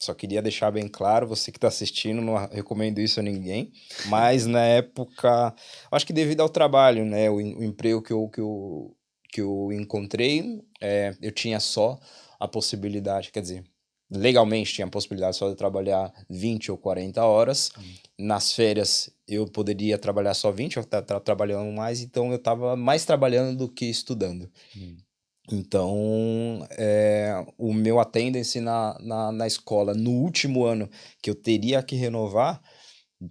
Só queria deixar bem claro, você que está assistindo, não recomendo isso a ninguém, mas na época, acho que devido ao trabalho, né, o emprego que eu encontrei, eu tinha só a possibilidade, quer dizer, legalmente tinha a possibilidade só de trabalhar 20 ou 40 horas, nas férias eu poderia trabalhar só 20, eu estava trabalhando mais, então eu estava mais trabalhando do que estudando. Hum. Então, o meu attendance na escola, no último ano que eu teria que renovar,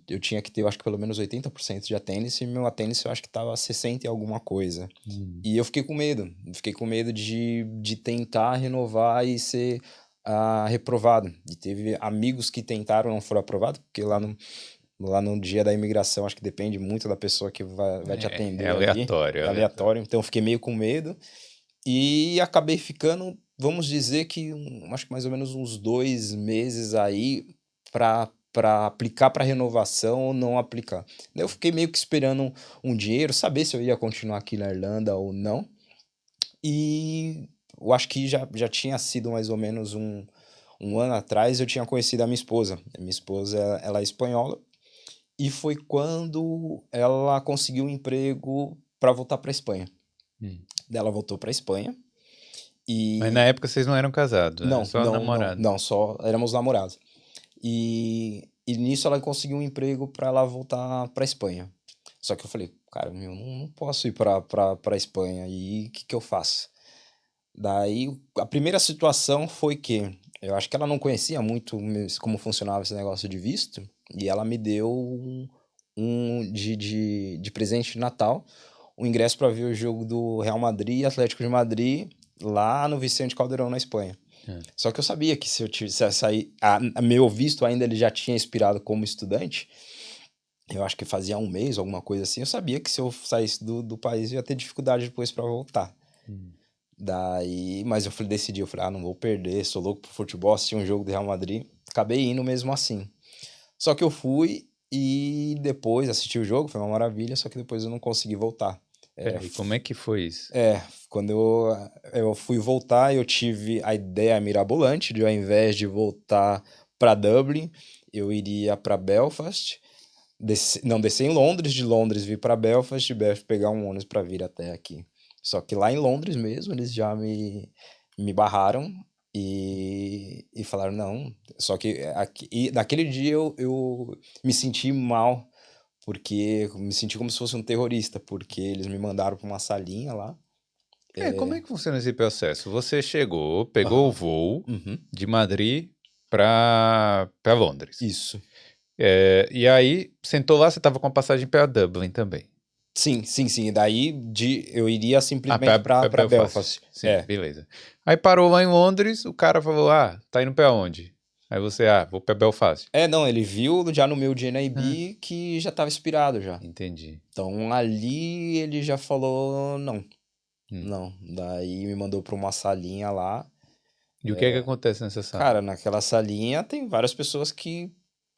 eu tinha que ter, eu acho que pelo menos 80% de attendance, e meu attendance eu acho que estava 60 e alguma coisa. Hum. E eu fiquei com medo de tentar renovar e ser reprovado. E teve amigos que tentaram e não foram aprovados, porque lá no dia da imigração, acho que depende muito da pessoa que vai te É atender ali, aleatório, é é aleatório. aleatório, então eu fiquei meio com medo. E acabei ficando, vamos dizer que acho que mais ou menos uns 2 meses aí para aplicar para renovação ou não aplicar. Daí eu fiquei meio que esperando um dinheiro, saber se eu ia continuar aqui na Irlanda ou não. E eu acho que já tinha sido mais ou menos um ano atrás, eu tinha conhecido a minha esposa. A minha esposa, ela é espanhola, e foi quando ela conseguiu um emprego para voltar para Espanha. Hum. Daí ela voltou para Espanha. Mas na E época vocês não eram casados, era não, só não, não, namorado. não, só éramos namorados. E nisso ela conseguiu um emprego para ela voltar para Espanha. Só que eu falei, cara, meu, não posso ir para Espanha. E o que que eu faço? Daí a primeira situação foi que eu acho que ela não conhecia muito como funcionava esse negócio de visto, e ela me deu de presente de Natal o ingresso para ver o jogo do Real Madrid e Atlético de Madrid lá no Vicente Calderón, na Espanha. É. Só que eu sabia que se eu tivesse sair, meu visto ainda ele já tinha expirado como estudante. Eu acho que fazia um mês, alguma coisa assim. Eu sabia que se eu saísse do país eu ia ter dificuldade depois para voltar. Hum. Daí, mas eu decidi, eu falei, não vou perder, sou louco pro futebol, assisti um jogo do Real Madrid. Acabei indo mesmo assim. Só que eu fui e depois assisti o jogo, foi uma maravilha, só que depois eu não consegui voltar. Peraí, como é que foi isso? Quando eu fui voltar, eu tive a ideia mirabolante de, ao invés de voltar para Dublin, eu iria para Belfast, não, descer em Londres, de Londres vir para Belfast, de Belfast pegar um ônibus para vir até aqui. Só que lá em Londres mesmo, eles já me barraram e falaram não. Só que naquele dia eu me senti mal, porque eu me senti como se fosse um terrorista, porque eles me mandaram para uma salinha lá. Como é que funciona esse processo? Você chegou, pegou o Aham. voo Uhum. de Madrid para Londres. Isso. E aí, sentou lá, você estava com a passagem para Dublin também. Sim, sim, sim. E daí eu iria Ah, simplesmente para para Belfast. Belfast. Sim, beleza. Aí parou lá em Londres, o cara falou: Ah, tá indo para onde? Aí você, vou para Belfast. Não, ele viu já no meu Ah, GNIB que já estava expirado já. entendi. Então ali ele já falou não, Hum. não. Daí me mandou para uma salinha lá. E o que é que acontece nessa sala? Cara, naquela salinha tem várias pessoas que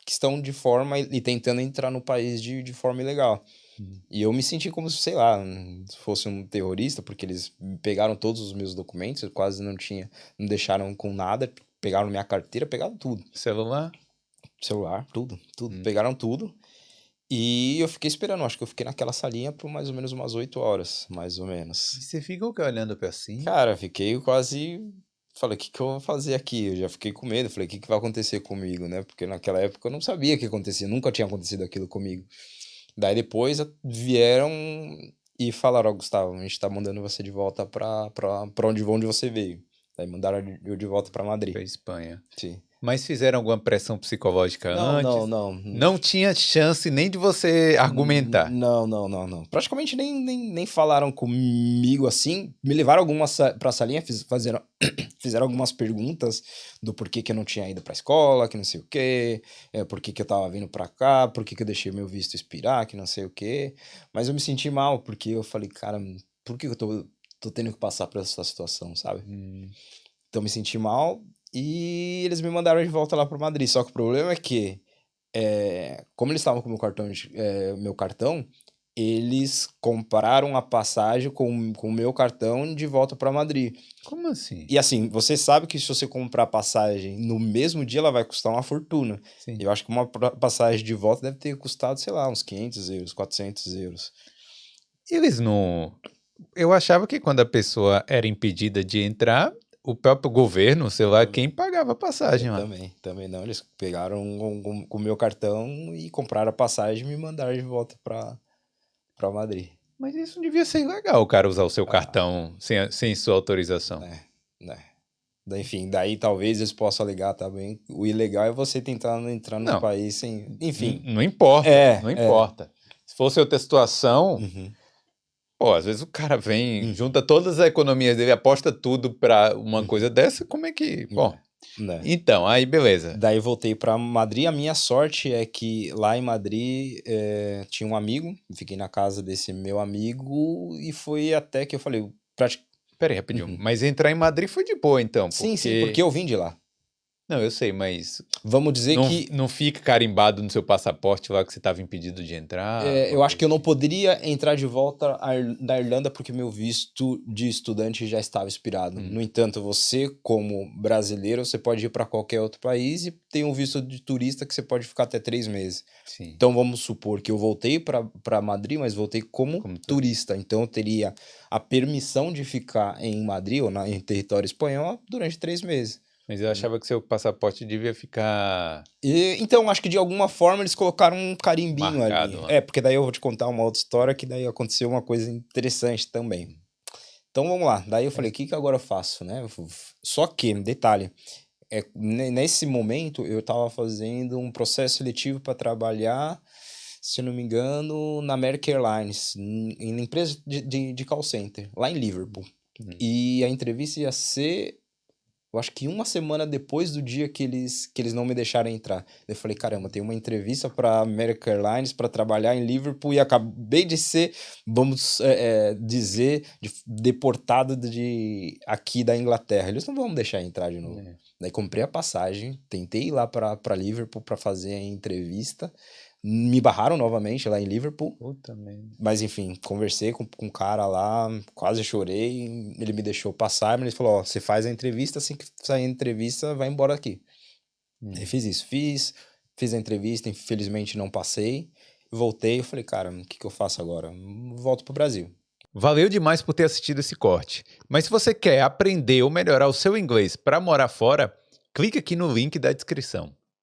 estão de forma e tentando entrar no país de forma ilegal. Hum. E eu me senti como se, sei lá, se fosse um terrorista, porque eles pegaram todos os meus documentos, eu quase não deixaram com nada, pegaram minha carteira, pegaram tudo. Celular? Celular, tudo, tudo. Hum. Pegaram tudo. E eu fiquei esperando, acho que eu fiquei naquela salinha por mais ou menos umas 8 horas, mais ou E menos. você fica o quê, olhando para cima? Cara, fiquei quase. Falei, o que que eu vou fazer aqui? Eu já fiquei com medo. Falei, o que que vai acontecer comigo, né? Porque naquela época eu não sabia o que acontecia, nunca tinha acontecido aquilo comigo. Daí depois vieram e falaram: Ó, Gustavo, a gente tá mandando você de volta pra onde você veio. Daí mandaram eu de volta pra Madrid. Para Espanha. Sim. Mas fizeram alguma pressão psicológica Não, não, antes? não. Não tinha chance nem de você argumentar. Não, não, não, não. Praticamente nem falaram comigo assim. Me levaram pra salinha, fizeram algumas perguntas do porquê que eu não tinha ido pra escola, que não sei o quê, por que que eu tava vindo pra cá, por que que eu deixei meu visto expirar, que não sei o quê. Mas eu me senti mal, porque eu falei, cara, por que que eu tô tendo que passar por essa situação, sabe? Hum. Então eu me senti mal e eles me mandaram de volta lá pro Madrid. Só que o problema é que como eles estavam com o meu cartão, eles compraram a passagem com o meu cartão de volta para Madrid. Como assim? E assim, você sabe que se você comprar a passagem no mesmo dia, ela vai custar uma fortuna. Sim. Eu acho que uma passagem de volta deve ter custado, sei lá, uns 500 euros, 400 euros. Eles não. Eu achava que quando a pessoa era impedida de entrar, o próprio governo, sei lá, quem pagava a passagem lá. Também não. Eles pegaram com o meu cartão e compraram a passagem e me mandaram de volta para Madrid. Mas isso não devia ser ilegal, o cara usar o seu cartão sem sua autorização. Né? Enfim, daí talvez eles possam alegar também. O ilegal é você tentar entrar no país sem. Enfim. Não importa. Não importa. Se fosse outra situação. Pô, às vezes o cara vem, junta todas as economias dele, aposta tudo pra uma coisa dessa, como é que... Bom, então, aí beleza. Daí voltei pra Madrid, a minha sorte é que lá em Madrid tinha um amigo, fiquei na casa desse meu amigo e foi até que eu falei... Peraí, rapidinho, mas entrar em Madrid foi de boa então, Sim, porque eu vim de lá. Não, eu sei, mas... Vamos dizer que... Não fica carimbado no seu passaporte lá que você estava impedido de entrar? Eu acho que eu não poderia entrar de volta da Irlanda porque meu visto de estudante já estava expirado. No entanto, você, como brasileiro, você pode ir para qualquer outro país e tem um visto de turista que você pode ficar até 3 meses. Sim. Então, vamos supor que eu voltei para Madrid, mas voltei como turista. Então, eu teria a permissão de ficar em Madrid ou em território espanhol durante 3 meses. Mas eu achava que seu passaporte devia ficar... Então, acho que de alguma forma eles colocaram um carimbinho marcado, ali. né? Porque daí eu vou te contar uma outra história que daí aconteceu uma coisa interessante também. Então, vamos lá. Daí eu falei, o que agora eu faço, né? Só que, detalhe, nesse momento eu estava fazendo um processo seletivo para trabalhar, se eu não me engano, na American Airlines, em empresa de call center, lá em Liverpool. E a entrevista ia ser... Eu acho que uma semana depois do dia que eles não me deixaram entrar. Eu falei, caramba, tem uma entrevista para American Airlines para trabalhar em Liverpool e acabei de ser, vamos dizer, deportado aqui da Inglaterra. Eles não vão me deixar entrar de novo. Daí comprei a passagem, tentei ir lá para Liverpool para fazer a entrevista. Me barraram novamente lá em Liverpool. Puta merda. Mas enfim, conversei com um cara lá, quase chorei. Ele me deixou passar, mas ele falou: ó, você faz a entrevista, assim que sair a entrevista, vai embora daqui. Eu fiz isso, fiz a entrevista, infelizmente não passei. Voltei, eu falei, cara, o que eu faço agora? Volto pro Brasil. Valeu demais por ter assistido esse corte. Mas se você quer aprender ou melhorar o seu inglês para morar fora, clique aqui no link da descrição.